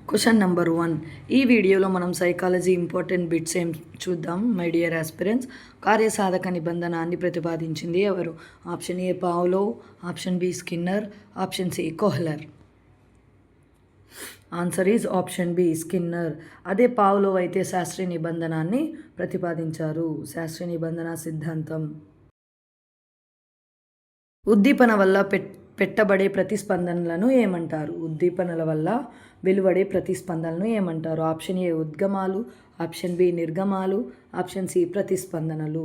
Question number 1. ఈ వీడియోలో మనం సైకాలజీ ఇంపార్టెంట్ బిట్స్ ఏం చూద్దాం. మై డియర్ ఆస్పిరెంట్స్, కార్యసాధక నిబంధనాన్ని ప్రతిపాదించింది ఎవరు? Option A Pavlov, option B Skinner, option C Kohler. Answer is option B Skinner. అదే పావ్లో అయితే శాస్త్రీయ నిబంధనాన్ని ప్రతిపాదించారు. శాస్త్రీయ నిబంధన సిద్ధాంతం. ఉద్దీపన వల్ల పెట్టబడే ప్రతిస్పందనలను ఏమంటారు? ఉద్దీపనల వల్ల వెలువడే ప్రతిస్పందనలను ఏమంటారు? ఆప్షన్ ఏ ఉద్గమాలు, ఆప్షన్ బి నిర్గమాలు, ఆప్షన్ సి ప్రతిస్పందనలు.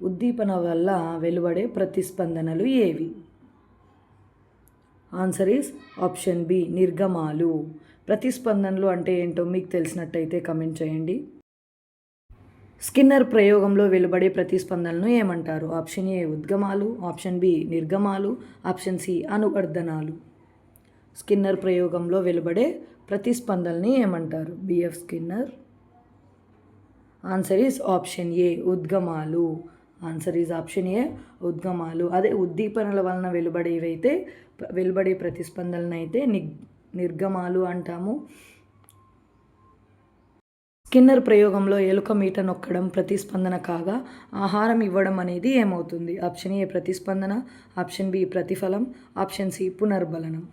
ఉద్దీపన వల్ల వెలువడే ప్రతిస్పందనలు ఏవి? ఆన్సర్ ఈస్ ఆప్షన్ బి నిర్గమాలు. ప్రతిస్పందనలు అంటే ఏంటో మీకు తెలిసినట్టయితే కమెంట్ చేయండి. స్కిన్నర్ ప్రయోగంలో వెలువడే ప్రతిస్పందనలను ఏమంటారు? ఆప్షన్ ఏ ఉద్గమాలు, ఆప్షన్ బి నిర్గమాలు, ఆప్షన్ సి అనువర్ధనాలు. స్కిన్నర్ ప్రయోగంలో వెలువడే ప్రతిస్పందనని ఏమంటారు? BF Skinner. Answer is option A ఉద్గమాలు. ఆన్సర్ ఈజ్ ఆప్షన్ ఏ ఉద్గమాలు. అదే ఉద్దీపనల వలన వెలువడే ప్రతిస్పందనలను అయితే నిర్గమాలు అంటాము. స్కిన్నర్ ప్రయోగంలో ఎలుక మీట నొక్కడం ప్రతిస్పందన కాగా ఆహారం ఇవ్వడం అనేది ఏమవుతుంది? ఆప్షన్ ఏ ప్రతిస్పందన, ఆప్షన్ బి ప్రతిఫలం, ఆప్షన్ సి పునర్బలనం.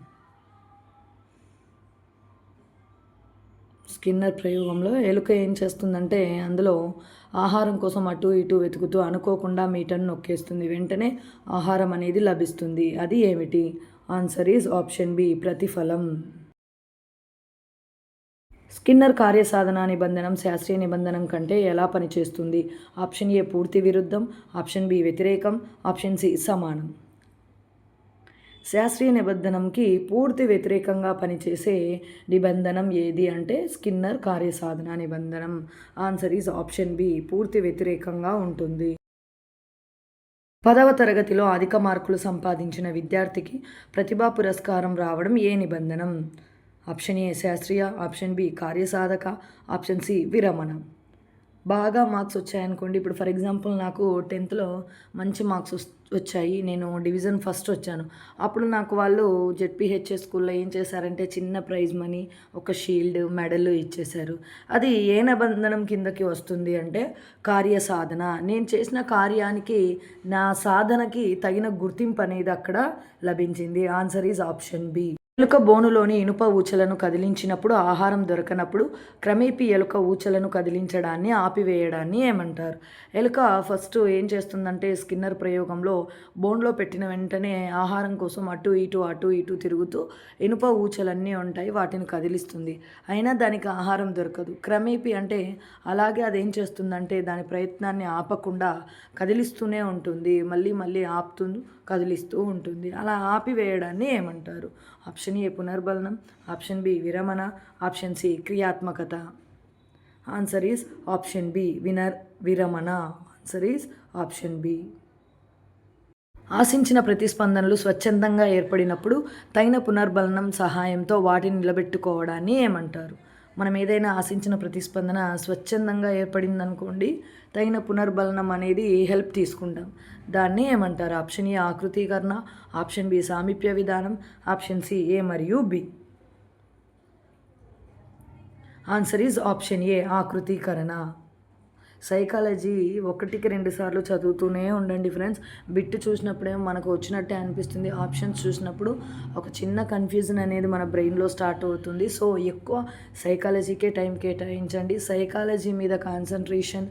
స్కిన్నర్ ప్రయోగంలో ఎలుక ఏం చేస్తుందంటే అందులో ఆహారం కోసం అటు ఇటు వెతుకుతూ అనుకోకుండా మీటను నొక్కేస్తుంది. వెంటనే ఆహారం అనేది లభిస్తుంది. అది ఏమిటి? ఆన్సర్ ఈజ్ ఆప్షన్ బి ప్రతిఫలం. స్కిన్నర్ కార్యసాధన నిబంధనం శాస్త్రీయ నిబంధనం కంటే ఎలా పనిచేస్తుంది? ఆప్షన్ ఏ పూర్తి విరుద్ధం, ఆప్షన్ బి వ్యతిరేకం, ఆప్షన్ సి సమానం. శాస్త్రీయ నిబంధనంకి పూర్తి వ్యతిరేకంగా పనిచేసే నిబంధనం ఏది అంటే స్కిన్నర్ కార్యసాధన నిబంధనం. ఆన్సర్ ఈజ్ ఆప్షన్ బి పూర్తి వ్యతిరేకంగా ఉంటుంది. 10వ తరగతిలో అధిక మార్కులు సంపాదించిన విద్యార్థికి ప్రతిభా పురస్కారం రావడం ఏ నిబంధనం? ఆప్షన్ ఏ శాస్త్రీయ, ఆప్షన్ బి కార్యసాధక, ఆప్షన్ సి విరమణ. బాగా మార్క్స్ వచ్చాయనుకోండి, ఇప్పుడు ఫర్ ఎగ్జాంపుల్ నాకు 10th మంచి మార్క్స్ వచ్చాయి, నేను డివిజన్ ఫస్ట్ వచ్చాను. అప్పుడు నాకు వాళ్ళు జెడ్పీహెచ్ఎస్ స్కూల్లో ఏం చేశారంటే చిన్న ప్రైజ్ మనీ, ఒక షీల్డ్, మెడల్ ఇచ్చేశారు. అది ఏ నిబంధనం కిందకి వస్తుంది అంటే కార్యసాధన. నేను చేసిన కార్యానికి, నా సాధనకి తగిన గుర్తింపు అనేది అక్కడ లభించింది. Answer is option B. ఎలుక బోనులోని ఇనుప ఊచలను కదిలించినప్పుడు ఆహారం దొరకనప్పుడు క్రమేపీ ఎలుక ఊచలను కదిలించడాన్ని ఆపివేయడాన్ని ఏమంటారు? ఎలుక ఫస్ట్ ఏం చేస్తుందంటే స్కిన్నర్ ప్రయోగంలో బోన్లో పెట్టిన వెంటనే ఆహారం కోసం అటు ఇటు తిరుగుతూ ఇనుప ఊచలన్నీ ఉంటాయి, వాటిని కదిలిస్తుంది. అయినా దానికి ఆహారం దొరకదు. క్రమేపీ అంటే అలాగే అదేం చేస్తుందంటే దాని ప్రయత్నాన్ని ఆపకుండా కదిలిస్తూనే ఉంటుంది. మళ్ళీ కదిలిస్తూ ఉంటుంది. అలా ఆపివేయడాన్ని ఏమంటారు? ఆప్షన్ ఏ పునర్బలనం, ఆప్షన్ బి విరమణ, ఆప్షన్ సి క్రియాత్మకత. ఆన్సర్ ఈజ్ ఆప్షన్ బి విరమణ. Answer is option B. ఆశించిన ప్రతిస్పందనలు స్వచ్ఛందంగా ఏర్పడినప్పుడు తగిన పునర్బలనం సహాయంతో వాటిని నిలబెట్టుకోవడాన్ని ఏమంటారు? మనం ఏదైనా ఆశించిన ప్రతిస్పందన స్వచ్ఛందంగా ఏర్పడిందనుకోండి, తగిన పునర్బలనం అనేది హెల్ప్ తీసుకుంటాం. దాన్ని ఏమంటారు? ఆప్షన్ ఏ ఆకృతీకరణ, ఆప్షన్ బి సామీప్య విధానం, ఆప్షన్ సి ఏ మరియు B. Answer is option A ఆకృతీకరణ. సైకాలజీ 1కి 2 సార్లు చదువుతూనే ఉండండి ఫ్రెండ్స్. బిట్ చూసినప్పుడేమో మనకు వచ్చినట్టే అనిపిస్తుంది, ఆప్షన్స్ చూసినప్పుడు ఒక చిన్న కన్ఫ్యూజన్ అనేది మన బ్రెయిన్లో స్టార్ట్ అవుతుంది. సో ఎక్కువ సైకాలజీకే టైం కేటాయించండి. సైకాలజీ మీద కాన్సన్ట్రేషన్,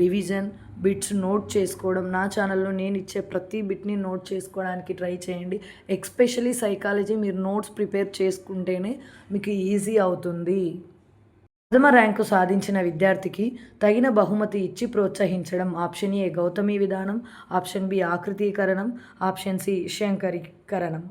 రివిజన్, బిట్స్ నోట్ చేసుకోవడం, నా ఛానల్లో నేను ఇచ్చే ప్రతి బిట్ని నోట్ చేసుకోవడానికి ట్రై చేయండి. ఎస్పెషలీ సైకాలజీ మీరు నోట్స్ ప్రిపేర్ చేసుకుంటేనే మీకు ఈజీ అవుతుంది. ప్రథమ ర్యాంకు సాధించిన విద్యార్థికి తగిన బహుమతి ఇచ్చి ప్రోత్సహించడం. ఆప్షన్ ఏ గౌతమి విధానం, ఆప్షన్ బి ఆకృతీకరణం, ఆప్షన్ సి శంకరీకరణం.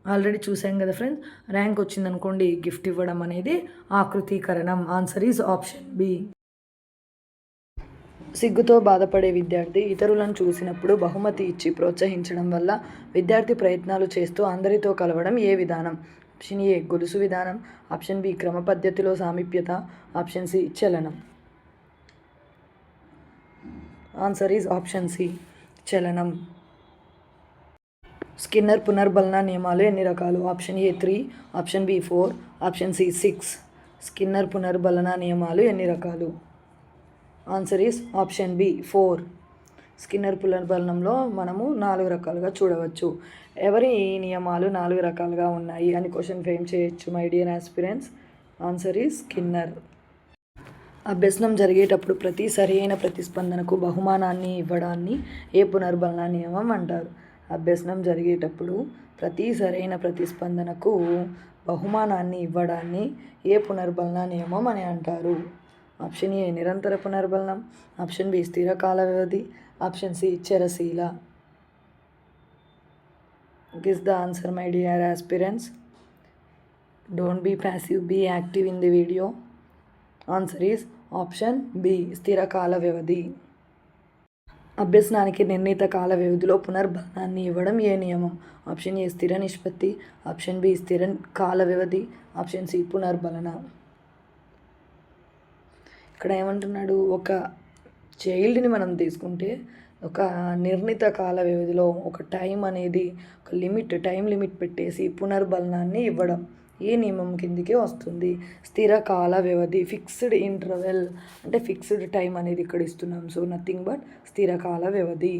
ఆల్రెడీ చూసాం కదా ఫ్రెండ్స్, ర్యాంక్ వచ్చిందనుకోండి గిఫ్ట్ ఇవ్వడం అనేది ఆకృతీకరణం. Answer is option B. సిగ్గుతో బాధపడే విద్యార్థి ఇతరులను చూసినప్పుడు బహుమతి ఇచ్చి ప్రోత్సహించడం వల్ల విద్యార్థి ప్రయత్నాలు చేస్తూ అందరితో కలవడం ఏ విధానం? ఆప్షన్ ఏ గొలుసు విధానం, ఆప్షన్ బి క్రమ పద్ధతిలో సామీప్యత, ఆప్షన్ సి చలనం. ఆన్సర్ ఈజ్ ఆప్షన్ సి చలనం. స్కిన్నర్ పునర్బలన నియమాలు ఎన్ని రకాలు? Option A 3, option B 4, option C 6. Skinner పునర్బలన నియమాలు ఎన్ని రకాలు? Answer is option B 4. Skinner పునర్బలనంలో మనము 4 రకాలుగా చూడవచ్చు. ఎవరి నియమాలు 4 రకాలుగా ఉన్నాయి అని క్వశ్చన్ ఫ్రేమ్ చేయొచ్చు my dear aspirants. Answer is Skinner. అభ్యసనం జరిగేటప్పుడు ప్రతి సరైన ప్రతిస్పందనకు బహుమానాన్ని ఇవ్వడాన్ని ఏ పునర్బలన నియమం అంటారు? అభ్యసనం జరిగేటప్పుడు ప్రతి సరైన ప్రతిస్పందనకు బహుమానాన్ని ఇవ్వడాన్ని ఏ పునర్బలన నియమం అని అంటారు? ఆప్షన్ ఏ నిరంతర పునర్బలనం, ఆప్షన్ బి స్థిర కాల వ్యవధి, ఆప్షన్ సి చరశీల. Guess the answer my dear aspirants. Don't be passive, be active in the video. Answer is option B స్థిర కాల వ్యవధి. అభ్యసనానికి నిర్ణీత కాల వ్యవధిలో పునర్బలనాన్ని ఇవ్వడం ఏ నియమం? ఆప్షన్ ఏ స్థిర నిష్పత్తి, ఆప్షన్ బి స్థిర కాల వ్యవధి, ఆప్షన్ సి పునర్బలన. ఇక్కడ ఏమంటున్నాడు, ఒక చైల్డ్ని మనం తీసుకుంటే ఒక నిర్ణీత కాల వ్యవధిలో ఒక టైం అనేది ఒక టైం లిమిట్ పెట్టేసి పునర్బలనాన్ని ఇవ్వడం ఏ నియమం కిందికి వస్తుంది? స్థిర కాల వ్యవధి, ఫిక్స్డ్ ఇంటర్వెల్, అంటే ఫిక్స్డ్ టైం అనేది ఇక్కడ ఇస్తున్నాం. సో నథింగ్ బట్ స్థిర కాల వ్యవధి.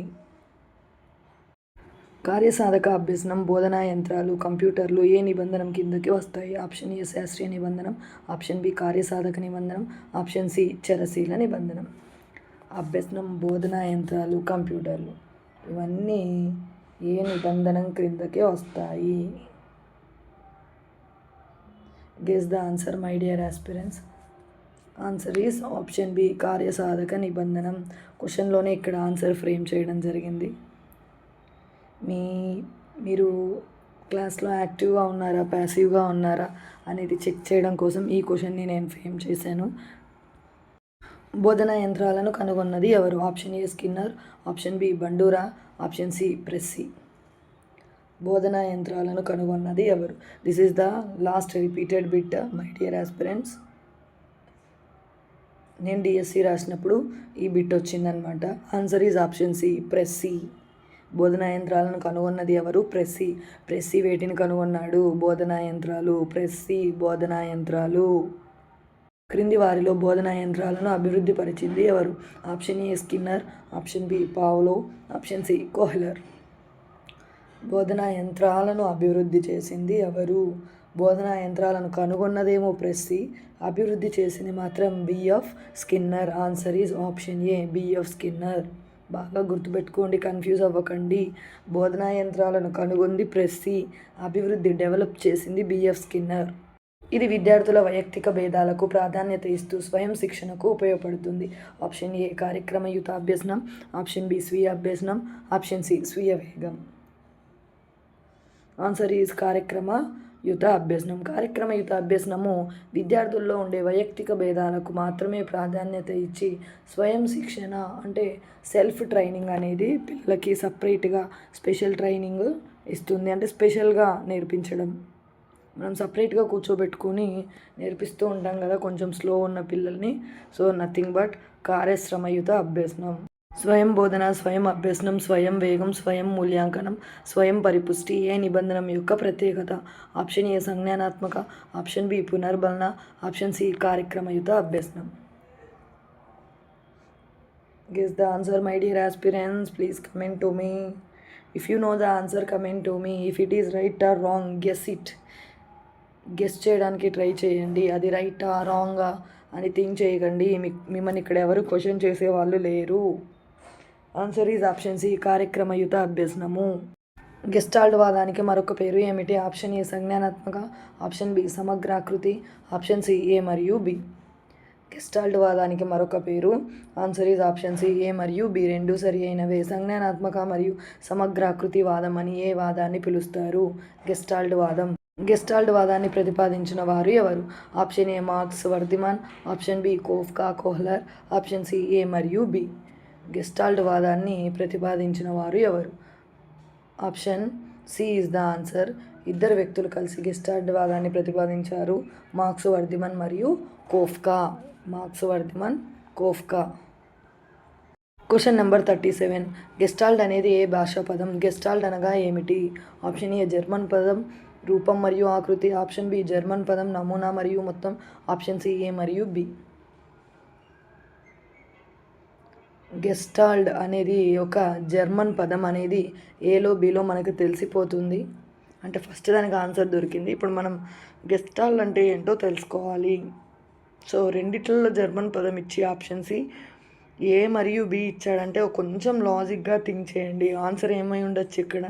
కార్యసాధక అభ్యసనం, బోధనా యంత్రాలు, కంప్యూటర్లు ఏ నిబంధనం కిందకి వస్తాయి? ఆప్షన్ ఏ శాస్త్రీయ నిబంధనం, ఆప్షన్ బి కార్యసాధక నిబంధనం, ఆప్షన్ సి చరశీల నిబంధనం. అభ్యసనం, బోధనా యంత్రాలు, కంప్యూటర్లు ఇవన్నీ ఏ నిబంధనం క్రిందకి వస్తాయి? Guess the answer my dear aspirants. Answer is option B కార్యసాధక నిబంధనం. క్వశ్చన్లోనే ఇక్కడ ఆన్సర్ ఫ్రేమ్ చేయడం జరిగింది. మీరు క్లాస్లో యాక్టివ్గా ఉన్నారా, ప్యాసివ్గా ఉన్నారా అనేది చెక్ చేయడం కోసం ఈ క్వశ్చన్ని నేను ఫ్రేమ్ చేశాను. బోధనా యంత్రాలను కనుగొన్నది ఎవరు? Option A Skinner, option B Bandura, option C Pressey. బోధనా యంత్రాలను కనుగొన్నది ఎవరు? This is the last repeated bit my dear aspirants. నేను డిఎస్సి రాసినప్పుడు ఈ బిట్ వచ్చిందనమాట. Answer is option C Pressey. బోధనా యంత్రాలను కనుగొన్నది ఎవరు? ప్రెస్సీ. ప్రెస్సీ వేటిని కనుగొన్నాడు? బోధనా యంత్రాలు. ప్రెస్సీ బోధనా యంత్రాలు. క్రింది వారిలో బోధనా యంత్రాలను అభివృద్ధి పరిచింది ఎవరు? Option A Skinner, option B Pavlov, option C Kohler. బోధనా యంత్రాలను అభివృద్ధి చేసింది ఎవరు? బోధనా యంత్రాలను కనుగొన్నదేమో ప్రెస్సీ, అభివృద్ధి చేసింది మాత్రం BF Skinner. Answer is option A BF Skinner. బాగా గుర్తుపెట్టుకోండి, కన్ఫ్యూజ్ అవ్వకండి. బోధనా యంత్రాలను కనుగొంది ప్రెస్సీ, అభివృద్ధి డెవలప్ చేసింది బిఎఫ్ స్కిన్నర్. ఇది విద్యార్థుల వైయక్తిక భేదాలకు ప్రాధాన్యత ఇస్తూ స్వయం శిక్షణకు ఉపయోగపడుతుంది. ఆప్షన్ ఏ కార్యక్రమయుత అభ్యసనం, ఆప్షన్ బి స్వీయ అభ్యసనం, ఆప్షన్ సి స్వీయ వేగం. ఆన్సర్ ఈజ్ కార్యక్రమయుత అభ్యసనం. కార్యక్రమయుత అభ్యసనము విద్యార్థుల్లో ఉండే వైయక్తిక భేదాలకు మాత్రమే ప్రాధాన్యత ఇచ్చి స్వయం శిక్షణ అంటే సెల్ఫ్ ట్రైనింగ్ అనేది పిల్లలకి సపరేట్గా స్పెషల్ ట్రైనింగ్ ఇస్తుంది. అంటే స్పెషల్గా నేర్పించడం. మనం సపరేట్గా కూర్చోబెట్టుకొని నేర్పిస్తూ ఉంటాం కదా కొంచెం స్లో ఉన్న పిల్లల్ని. సో నథింగ్ బట్ కార్యశ్రమయుత అభ్యసనం. స్వయం బోధన, స్వయం అభ్యసనం, స్వయం వేగం, స్వయం మూల్యాంకనం, స్వయం పరిపుష్టి ఏ నిబంధన యొక్క ప్రత్యేకత? ఆప్షన్ ఏ సంజ్ఞానాత్మక, ఆప్షన్ బి పునర్బలన, ఆప్షన్ సి కార్యక్రమయుత అభ్యసనం. Guess the answer my dear aspirants. Please comment to me. If you know the answer comment to me. If it is right or wrong guess it. Guess చేయడానికి try చేయండి. అది రైటా రాంగా అని think చేయకండి. మిమ్మల్ని ఇక్కడ ఎవరు క్వశ్చన్ చేసేవాళ్ళు లేరు. ఆన్సర్ ఈజ్ ఆప్షన్ సి కార్యక్రమయుత అభ్యసనము. గెస్టాల్ట్ వాదానికి మరొక పేరు ఏమిటి? ఆప్షన్ ఏ సంజ్ఞానాత్మక, ఆప్షన్ బి సమగ్రాకృతి, ఆప్షన్ సి ఏ మరియు బి. గెస్టాల్ట్ వాదానికి మరొక పేరు. Answer is option C A మరియు బి రెండు సరి అయినవే. సంజ్ఞానాత్మక మరియు సమగ్రాకృతి వాదం అని ఏ వాదాన్ని పిలుస్తారు? గెస్టాల్ట్ వాదం. గెస్టాల్ట్ వాదాన్ని ప్రతిపాదించిన వారు ఎవరు? Option A Max Wertheimer, option B Koffka Kohler, option C A మరియు బి. గెస్టాల్ట్ వాదాన్ని ప్రతిపాదించిన వారు ఎవరు? Option C is the answer. ఇద్దరు వ్యక్తులు కలిసి గెస్టాల్ట్ వాదాన్ని ప్రతిపాదించారు. మార్క్స్ వర్ధిమన్ మరియు Koffka. Max Wertheimer, Koffka. Question number 37. Gestalt అనేది ఏ భాషా పదం? గెస్టాల్ట్ అనగా ఏమిటి? ఆప్షన్ ఏ జర్మన్ పదం రూపం మరియు ఆకృతి. ఆప్షన్ బి జర్మన్ పదం నమూనా మరియు మొత్తం. ఆప్షన్ సి ఏ మరియు బి. గెస్టాల్ట్ అనేది ఒక జర్మన్ పదం అనేది ఏలో బిలో మనకు తెలిసిపోతుంది. అంటే ఫస్ట్ దానికి ఆన్సర్ దొరికింది. ఇప్పుడు మనం గెస్టాల్ట్ అంటే ఏంటో తెలుసుకోవాలి. సో రెండిట్లలో జర్మన్ పదం ఇచ్చి ఆప్షన్ సి ఏ మరియు బి ఇచ్చాడంటే కొంచెం లాజిక్గా థింక్ చేయండి. ఆన్సర్ ఏమై ఉండొచ్చు ఇక్కడ?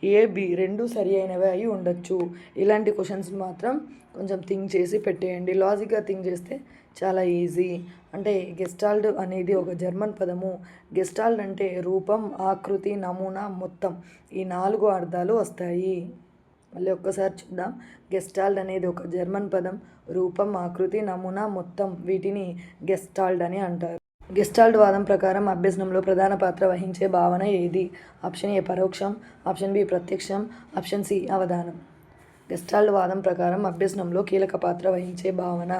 ఏ బి రెండు సరి అయినవే అయి ఉండొచ్చు. ఇలాంటి క్వశ్చన్స్ మాత్రం కొంచెం థింక్ చేసి పెట్టేయండి. లాజిక్గా థింక్ చేస్తే చాలా ఈజీ. అంటే గెస్టాల్ట్ అనేది ఒక జర్మన్ పదము. గెస్టాల్ట్ అంటే రూపం, ఆకృతి, నమూనా, మొత్తం ఈ 4 అర్థాలు వస్తాయి. మళ్ళీ ఒక్కసారి చూద్దాం. గెస్టాల్ట్ అనేది ఒక జర్మన్ పదం. రూపం, ఆకృతి, నమూనా, మొత్తం వీటిని గెస్టాల్ట్ అని అంటారు. గెస్టాల్ట్ వాదం ప్రకారం అభ్యసనంలో ప్రధాన పాత్ర వహించే భావన ఏది? ఆప్షన్ ఏ పరోక్షం. ఆప్షన్ బి ప్రత్యక్షం. ఆప్షన్ సి అవధానం. గెస్టాల్ట్ వాదం ప్రకారం అభ్యసనంలో కీలక పాత్ర వహించే భావన.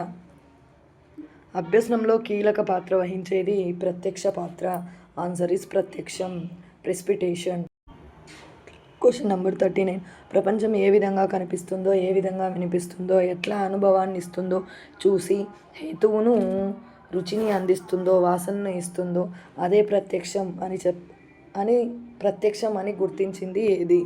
అభ్యసనంలో కీలక పాత్ర వహించేది ప్రత్యక్ష పాత్ర. ఆన్సర్ ఈస్ ప్రత్యక్షం, ప్రెసిపిటేషన్. Question number 39. ప్రపంచం ఏ విధంగా కనిపిస్తుందో, ఏ విధంగా వినిపిస్తుందో, ఎట్లా అనుభవాన్ని ఇస్తుందో చూసి హేతువును, రుచిని అందిస్తుందో, వాసనను ఇస్తుందో అదే ప్రత్యక్షం అని గుర్తించింది ఏది?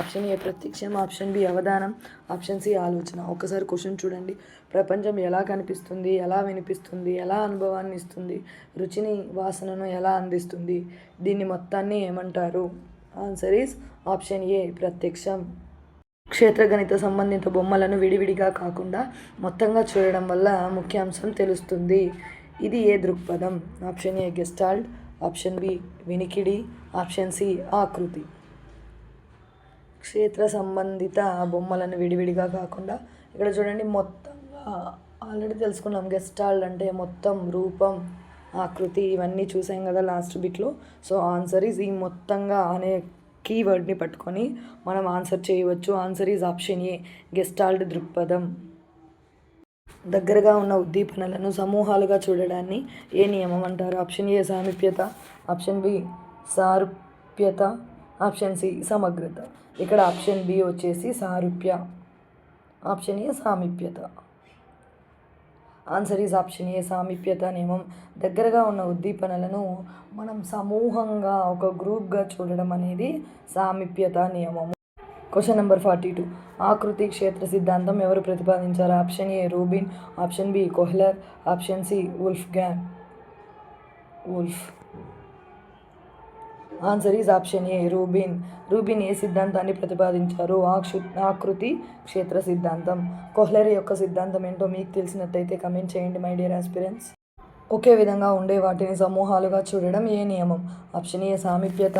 ఆప్షన్ ఏ ప్రత్యక్షం. ఆప్షన్ బి అవధానం. ఆప్షన్ సి ఆలోచన. ఒకసారి క్వశ్చన్ చూడండి. ప్రపంచం ఎలా కనిపిస్తుంది, ఎలా వినిపిస్తుంది, ఎలా అనుభవాన్ని ఇస్తుంది, రుచిని, వాసనను ఎలా అందిస్తుంది, దీన్ని మొత్తాన్ని ఏమంటారు? ఆన్సర్ ఈస్ ఆప్షన్ ఏ ప్రత్యక్షం. క్షేత్రగణిత సంబంధిత బొమ్మలను విడివిడిగా కాకుండా మొత్తంగా చూడడం వల్ల ముఖ్యాంశం తెలుస్తుంది. ఇది ఏ దృక్పథం? Option A gestalt. Option B వినికిడి. ఆప్షన్ సి ఆకృతి. క్షేత్ర సంబంధిత బొమ్మలను విడివిడిగా కాకుండా ఇక్కడ చూడండి, మొత్తంగా ఆల్రెడీ తెలుసుకున్నాం. గెస్టాల్ట్ అంటే మొత్తం, రూపం, ఆకృతి ఇవన్నీ చూసాం కదా లాస్ట్ బిట్లో. సో ఆన్సర్ ఈజ్ ఈ మొత్తంగా అనే కీవర్డ్ని పట్టుకొని మనం ఆన్సర్ చేయవచ్చు. Answer is option A Gestalt దృక్పథం. దగ్గరగా ఉన్న ఉద్దీపనలను సమూహాలుగా చూడడాన్ని ఏ నియమం అంటారు? ఆప్షన్ ఏ సామీప్యత. ఆప్షన్ బి సారూప్యత. ఆప్షన్ సి సమగ్రత. ఇక్కడ ఆప్షన్ బి వచ్చేసి సారూప్య. ఆప్షన్ ఏ సామీప్యత. ఆన్సర్ ఈజ్ ఆప్షన్ ఏ సామీప్యత నియమం. దగ్గరగా ఉన్న ఉద్దీపనలను మనం సమూహంగా, ఒక గ్రూప్గా చూడడం అనేది సామీప్యత నియమము. Question number 42. ఆకృతి క్షేత్ర సిద్ధాంతం ఎవరు ప్రతిపాదించారు? Option A Rubin. Option B Kohler. Option C Wolf. Answer is option A Rubin. Rubin ఏ సిద్ధాంతాన్ని ప్రతిపాదించారు? ఆకృతి క్షేత్ర సిద్ధాంతం. కోహ్లర్ యొక్క సిద్ధాంతం ఏంటో మీకు తెలిసినట్టయితే కమెంట్ చేయండి మై డియర్ ఆస్పిరెంట్స్. ఒకే విధంగా ఉండే వాటిని సమూహాలుగా చూడడం ఏ నియమం? ఆప్షన్ ఏ సామీప్యత.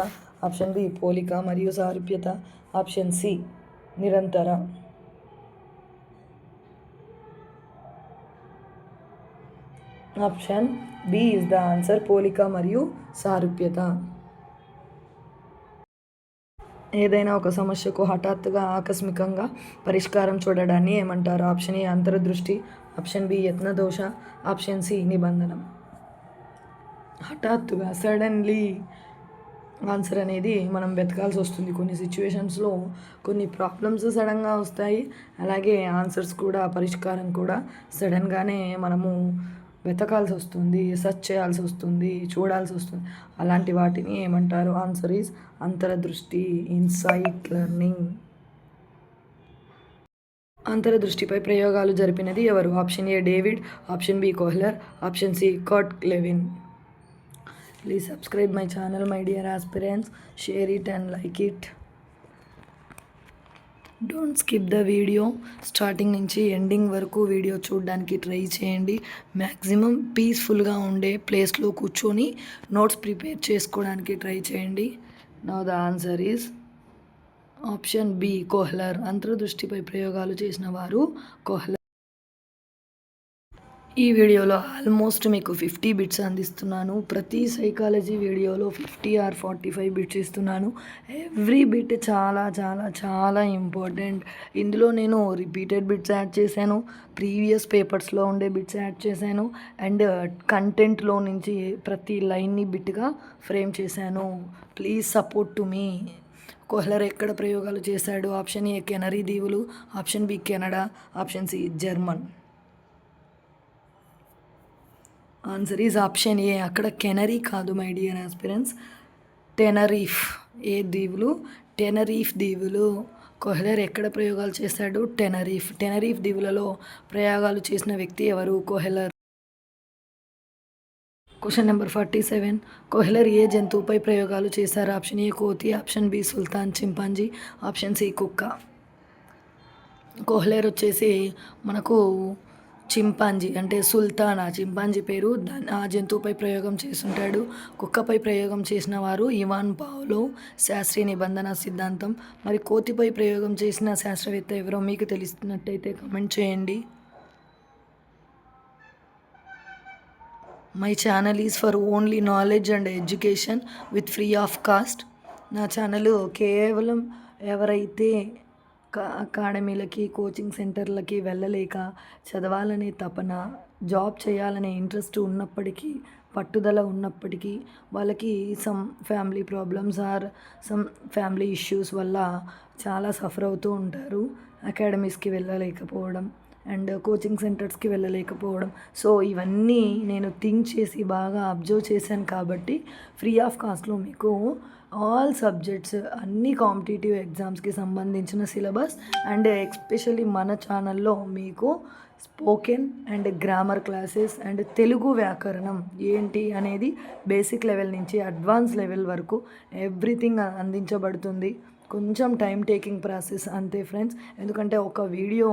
ఆప్షన్ బి పోలిక మరియు సారూప్యత. ఆప్షన్ సి నిరంతర. Option B is the answer, పోలిక మరియు సారూప్యత. ఏదైనా ఒక సమస్యకు హఠాత్తుగా, ఆకస్మికంగా పరిష్కారం చూడడాన్ని ఏమంటారు? ఆప్షన్ ఏ అంతర్దృష్టి. ఆప్షన్ బి యత్నదోష. ఆప్షన్ సి నిబంధనం. హఠాత్తుగా, సడన్లీ ఆన్సర్ అనేది మనం వెతకాల్సి వస్తుంది. కొన్ని సిచ్యువేషన్స్లో కొన్ని ప్రాబ్లమ్స్ సడన్గా వస్తాయి, అలాగే ఆన్సర్స్ కూడా, పరిష్కారం కూడా సడన్గానే మనము వెతకాల్సి వస్తుంది, సెర్చ్ చేయాల్సి వస్తుంది, చూడాల్సి వస్తుంది. అలాంటి వాటిని ఏమంటారు? ఆన్సర్ ఈజ్ అంతర్దృష్టి, ఇన్సైట్ లెర్నింగ్. అంతర్దృష్టిపై ప్రయోగాలు జరిపినది ఎవరు? Option A David. Option B Kohler. Option C Kurt Lewin. Please subscribe my channel my dear aspirants. Share it and like it. Don't skip the video. Starting నుంచి ending వరకు video చూడడానికి try చేయండి. Maximum పీస్ఫుల్గా ఉండే ప్లేస్లో కూర్చొని notes prepare చేసుకోవడానికి try చేయండి. Now the answer is option B Kohler. అంతర్దృష్టిపై ప్రయోగాలు చేసిన వారు కోహ్లర్. ఈ వీడియోలో ఆల్మోస్ట్ మీకు 50 బిట్స్ అందిస్తున్నాను. ప్రతి సైకాలజీ వీడియోలో 50 ఆర్ 45 బిట్స్ ఇస్తున్నాను. ఎవ్రీ బిట్ చాలా చాలా చాలా ఇంపార్టెంట్. ఇందులో నేను రిపీటెడ్ బిట్స్ యాడ్ చేశాను, ప్రీవియస్ పేపర్స్లో ఉండే బిట్స్ యాడ్ చేశాను, అండ్ కంటెంట్లో నుంచి ప్రతి లైన్ని బిట్గా ఫ్రేమ్ చేశాను. Please support to me. Kohler ఎక్కడ ప్రయోగాలు చేశాడు? ఆప్షన్ ఏ కెనరీ దీవులు, option B Canada, option C German. Answer is option A. అక్కడ కెనరీ కాదు మై డియర్ ఆస్పిరెంట్స్, టెనరీఫ్. ఏ దీవులు? టెనరీఫ్ దీవులు. కోహ్లర్ ఎక్కడ ప్రయోగాలు చేశాడు? టెనరీఫ్. టెనరీఫ్ దీవులలో ప్రయోగాలు చేసిన వ్యక్తి ఎవరు? కోహ్లర్. Question number 47. కోహ్లర్ ఏ జంతువుపై ప్రయోగాలు చేశారు? ఆప్షన్ ఏ కోతి, option B Sultan chimpanzee, option C కుక్క. కోహ్లర్ వచ్చేసి మనకు చింపాంజీ అంటే సుల్తాన్, ఆ చింపాంజీ పేరు, ఆ జంతువుపై ప్రయోగం చేస్తుంటాడు. కుక్కపై ప్రయోగం చేసిన వారు ఇవాన్ పావ్లో, శాస్త్రీయ నిబంధన సిద్ధాంతం. మరి కోతిపై ప్రయోగం చేసిన శాస్త్రవేత్త ఎవరో మీకు తెలిసినట్టయితే కమెంట్ చేయండి. My channel is for only knowledge and education with free of cost. నా ఛానల్ కేవలం ఎవరైతే అకాడమీలకి, కోచింగ్ సెంటర్లకి వెళ్ళలేక చదవాలనే తపన, జాబ్ చేయాలనే ఇంట్రెస్ట్ ఉన్నప్పటికీ, పట్టుదల ఉన్నప్పటికీ, వాళ్ళకి some family problems or some family issues వల్ల చాలా సఫర్ అవుతూ ఉంటారు. అకాడమీస్కి వెళ్ళలేకపోవడం అండ్ కోచింగ్ సెంటర్స్కి వెళ్ళలేకపోవడం. సో ఇవన్నీ నేను థింక్ చేసి బాగా అబ్జర్వ్ చేశాను కాబట్టి ఫ్రీ ఆఫ్ కాస్ట్లో మీకు ఆల్ సబ్జెక్ట్స్, అన్ని కాంపిటేటివ్ ఎగ్జామ్స్కి సంబంధించిన సిలబస్ అండ్ ఎస్పెషల్లీ మన ఛానల్లో మీకు spoken and grammar classes and Telugu వ్యాకరణం ఏంటి అనేది బేసిక్ లెవెల్ నుంచి అడ్వాన్స్ లెవెల్ వరకు ఎవ్రీథింగ్ అందించబడుతుంది. కొంచెం టైం టేకింగ్ ప్రాసెస్ అంతే ఫ్రెండ్స్. ఎందుకంటే ఒక వీడియో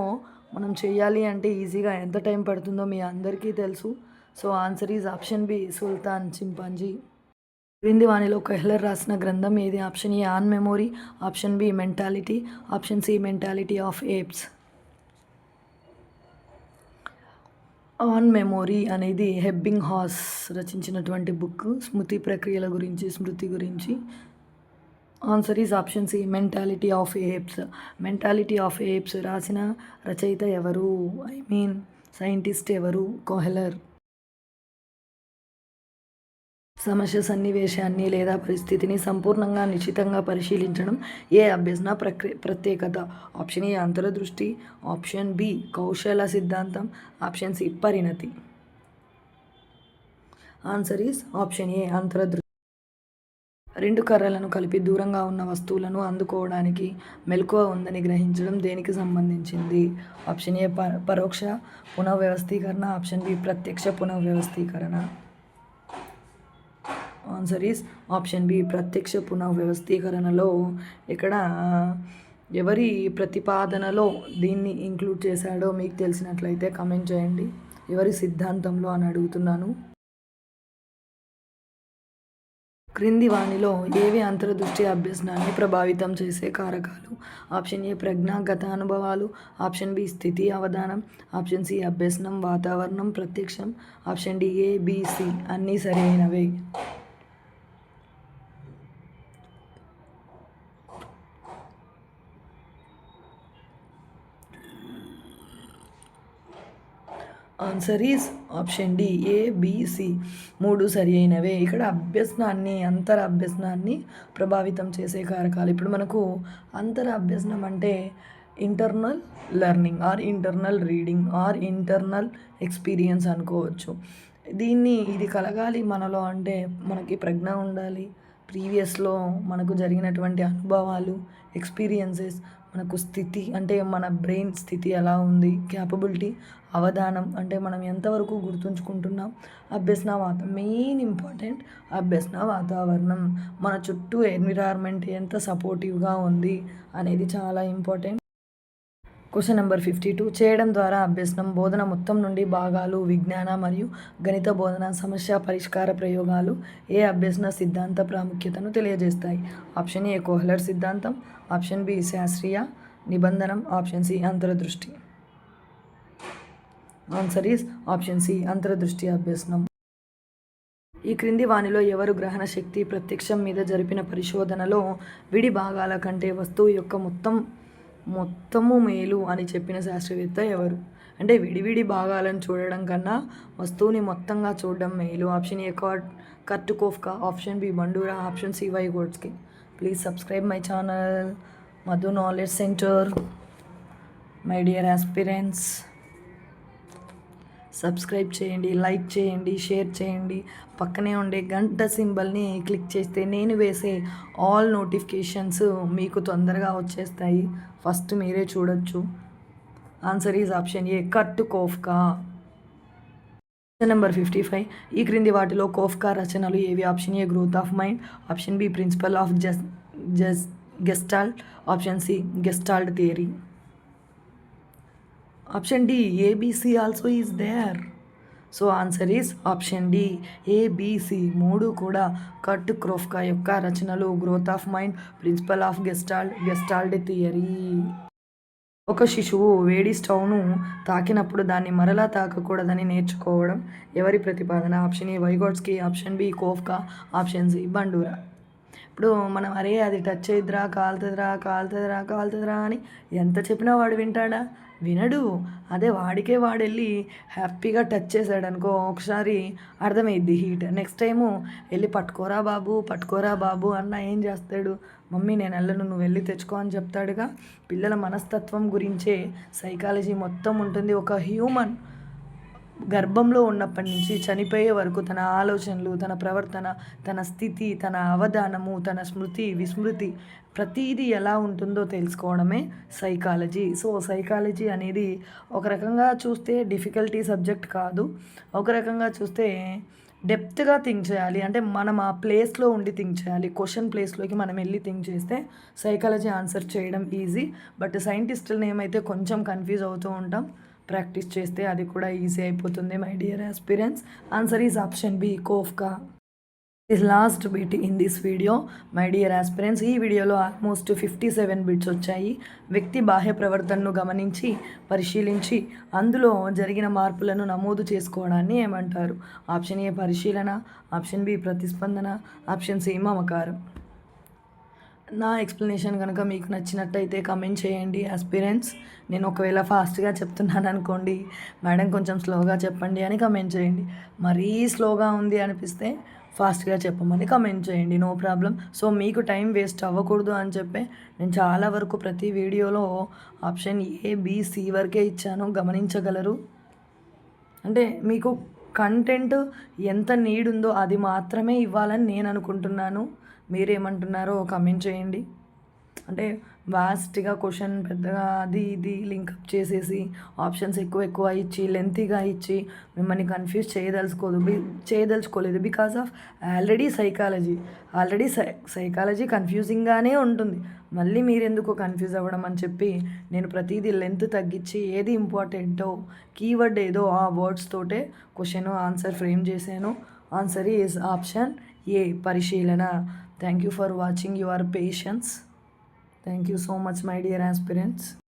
మనం చేయాలి అంటే ఈజీగా ఎంత టైం పడుతుందో మీ అందరికీ తెలుసు. So answer is option B Sultan chimpanzee. క్రింది వాణిలో కోహ్లర్ రాసిన గ్రంథం ఏది? Option A on memory, option B mentality, option C mentality of apes. On memory అనేది హెబ్బింగ్ హాస్ రచించినటువంటి బుక్, స్మృతి ప్రక్రియల గురించి, స్మృతి గురించి. Answer is option C mentality of apes. Mentality of apes రాసిన రచయిత ఎవరు? ఐ మీన్ సైంటిస్ట్ ఎవరు? కోహ్లర్. సమస్య సన్నివేశాన్ని లేదా పరిస్థితిని సంపూర్ణంగా నిశ్చితంగా పరిశీలించడం ఏ అభ్యసన ప్రత్యేకత? ఆప్షన్ ఏ అంతర్దృష్టి, ఆప్షన్ బి కౌశల సిద్ధాంతం, ఆప్షన్ సి పరిణతి. ఆన్సర్ ఈజ్ ఆప్షన్ ఏ అంతర్దృష్టి. రెండు కర్రలను కలిపి దూరంగా ఉన్న వస్తువులను అందుకోవడానికి మెలకువ ఉందని గ్రహించడం దేనికి సంబంధించింది? ఆప్షన్ ఏ పరోక్ష పునఃవ్యవస్థీకరణ, ఆప్షన్ బి ప్రత్యక్ష పునఃవ్యవస్థీకరణ. ఆన్సర్ ఈజ్ ఆప్షన్ బి ప్రత్యక్ష పునఃవ్యవస్థీకరణలో ఇక్కడ ఎవరి ప్రతిపాదనలో దీన్ని ఇంక్లూడ్ చేశాడో మీకు తెలిసినట్లయితే కమెంట్ చేయండి. ఎవరి సిద్ధాంతంలో అని అడుగుతున్నాను. క్రింది వాణిలో ఏవి అంతర్దృష్టి అభ్యసనాన్ని ప్రభావితం చేసే కారకాలు? ఆప్షన్ ఏ ప్రజ్ఞాగత అనుభవాలు, ఆప్షన్ బి స్థితి అవధానం, ఆప్షన్ సి అభ్యసనం వాతావరణం ప్రత్యక్షం, option D A B C అన్నీ సరైనవే. Answer is option D ABC మూడు సరి అయినవే. ఇక్కడ అభ్యసనాన్ని, అంతర అభ్యసనాన్ని ప్రభావితం చేసే కారకాలు. ఇప్పుడు మనకు అంతర అభ్యసనం అంటే internal learning or internal reading are internal experience అనుకోవచ్చు. ఇది కలగాలి మనలో అంటే మనకి ప్రజ్ఞ ఉండాలి, ప్రీవియస్లో మనకు జరిగినటువంటి అనుభవాలు, ఎక్స్పీరియన్సెస్, మనకు స్థితి అంటే మన బ్రెయిన్ స్థితి ఎలా ఉంది, క్యాపబిలిటీ, అవధానం అంటే మనం ఎంతవరకు గుర్తుంచుకుంటున్నాం, అభ్యసన మెయిన్ ఇంపార్టెంట్ అభ్యసన వాతావరణం, మన చుట్టూ ఎన్విరాన్మెంట్ ఎంత సపోర్టివ్గా ఉంది అనేది చాలా ఇంపార్టెంట్. Question number 52. చేయడం ద్వారా అభ్యసనం బోధన మొత్తం నుండి భాగాలు, విజ్ఞాన మరియు గణిత బోధన, సమస్య పరిష్కార ప్రయోగాలు ఏ అభ్యసన సిద్ధాంత ప్రాముఖ్యతను తెలియజేస్తాయి? ఆప్షన్ ఏ కోహ్లర్ సిద్ధాంతం, ఆప్షన్ బి శాస్త్రీయ నిబంధనం, ఆప్షన్ సి అంతర్దృష్టి. ఆన్సర్ ఈస్ ఆప్షన్ సి అంతర్దృష్టి అభ్యసనం. ఈ క్రింది వానిలో ఎవరు గ్రహణ శక్తి ప్రత్యక్షం మీద జరిపిన పరిశోధనలో విడి భాగాల కంటే వస్తువు యొక్క మొత్తము మేలు అని చెప్పిన శాస్త్రవేత్త ఎవరు? అంటే విడివిడి భాగాలను చూడడం కన్నా వస్తువుని మొత్తంగా చూడడం మేలు. Option A Kurt Koffka, option B Bandura, option C Vygotsky. Please subscribe my channel Madhu knowledge centre. My dear aspirants, subscribe చేయండి, లైక్ చేయండి, షేర్ చేయండి. పక్కనే ఉండే గంట సింబల్ని క్లిక్ చేస్తే నేను వేసే ఆల్ నోటిఫికేషన్స్ మీకు తొందరగా వచ్చేస్తాయి. ఫస్ట్ మీరే చూడొచ్చు. Answer is option A Kurt Koffka. Number 55. ఈ క్రింది వాటిలో కోఫ్కా రచనలు ఏవి? Option A growth of mind, option B principle of Gestalt, option C Gestalt theory. Option D ABC also is there. So answer is option D ABC. మూడు కూడా Kurt Koffka యొక్క రచనలు. Growth of mind, principle of Gestalt theory. ఒక శిశువు వేడి స్టవ్ను తాకినప్పుడు దాన్ని మరలా తాకకూడదని నేర్చుకోవడం ఎవరి ప్రతిపాదన? Option A Vygotsky, option B Koffka, option C Bandura. ఇప్పుడు మనం అరే అది టచ్ అయిద్దిరా, కాలుతుందిరా అని ఎంత చెప్పినా వాడు వింటాడా? వినడు. అదే వాడికే వాడు వెళ్ళి హ్యాపీగా టచ్ చేశాడు అనుకో, ఒకసారి అర్థమైద్ది హీట్. నెక్స్ట్ టైము వెళ్ళి పట్టుకోరా బాబు అన్న ఏం చేస్తాడు? మమ్మీ నేను వెళ్ళను, నువ్వు వెళ్ళి తెచ్చుకో అని చెప్తాడుగా. పిల్లల మనస్తత్వం గురించే సైకాలజీ మొత్తం ఉంటుంది. ఒక హ్యూమన్ గర్భంలో ఉన్నప్పటి నుంచి చనిపోయే వరకు తన ఆలోచనలు, తన ప్రవర్తన, తన స్థితి, తన అవధానము, తన స్మృతి, విస్మృతి ప్రతీదీ ఎలా ఉంటుందో తెలుసుకోవడమే సైకాలజీ. సో సైకాలజీ అనేది ఒక రకంగా చూస్తే డిఫికల్టీ సబ్జెక్ట్ కాదు. ఒక రకంగా చూస్తే డెప్త్గా థింక్ చేయాలి. అంటే మనం ఆ ప్లేస్లో ఉండి థింక్ చేయాలి. క్వశ్చన్ ప్లేస్లోకి మనం వెళ్ళి థింక్ చేస్తే సైకాలజీ ఆన్సర్ చేయడం ఈజీ. బట్ సైంటిస్టులని ఏమైతే కొంచెం కన్ఫ్యూజ్ అవుతూ ఉంటాం. ప్రాక్టీస్ చేస్తే అది కూడా ఈజీ అయిపోతుంది. My dear aspirants, answer is option B Koffka. Is last bit in this video. My dear aspirants, ఈ వీడియోలో ఆల్మోస్ట్ 57 బిట్స్ వచ్చాయి. వ్యక్తి బాహ్య ప్రవర్తనను గమనించి పరిశీలించి అందులో జరిగిన మార్పులను నమోదు చేసుకోవడాన్ని ఏమంటారు? ఆప్షన్ ఏ పరిశీలన, ఆప్షన్ బి ప్రతిస్పందన, ఆప్షన్ సి మమకారం. నా ఎక్స్ప్లెనేషన్ కనుక మీకు నచ్చినట్టయితే కమెంట్ చేయండి ఆస్పిరెంట్స్. నేను ఒకవేళ ఫాస్ట్గా చెప్తున్నాను అనుకోండి, మేడం కొంచెం స్లోగా చెప్పండి అని కమెంట్ చేయండి. మరీ స్లోగా ఉంది అనిపిస్తే ఫాస్ట్గా చెప్పమని కమెంట్ చేయండి, నో ప్రాబ్లం. సో మీకు టైం వేస్ట్ అవ్వకూడదు అని చెప్పి నేను చాలా వరకు ప్రతి వీడియోలో ఆప్షన్ ఏ బి సి వరకే ఇచ్చాను, గమనించగలరు. అంటే మీకు కంటెంట్ ఎంత నీడ్ ఉందో అది మాత్రమే ఇవ్వాలని నేను అనుకుంటున్నాను. మీరేమంటున్నారో కమెంట్ చేయండి. అంటే వాస్ట్గా క్వశ్చన్ పెద్దగా అది ఇది లింకప్ చేసేసి ఆప్షన్స్ ఎక్కువ ఇచ్చి లెంతీగా ఇచ్చి మిమ్మల్ని కన్ఫ్యూజ్ చేయదలుచుకోలేదు. బికాస్ ఆఫ్ ఆల్రెడీ సైకాలజీ కన్ఫ్యూజింగ్గానే ఉంటుంది. మళ్ళీ మీరెందుకు కన్ఫ్యూజ్ అవ్వడం అని చెప్పి నేను ప్రతిదీ లెంత్ తగ్గించి ఏది ఇంపార్టెంటో కీవర్డ్ ఏదో ఆ వర్డ్స్ తోటే క్వశ్చన్ ఆన్సర్ ఫ్రేమ్ చేశాను. ఆన్సర్ ఈజ్ ఆప్షన్ ఏ పరిశీలన. Thank you for watching your patience. Thank you so much, my dear aspirants.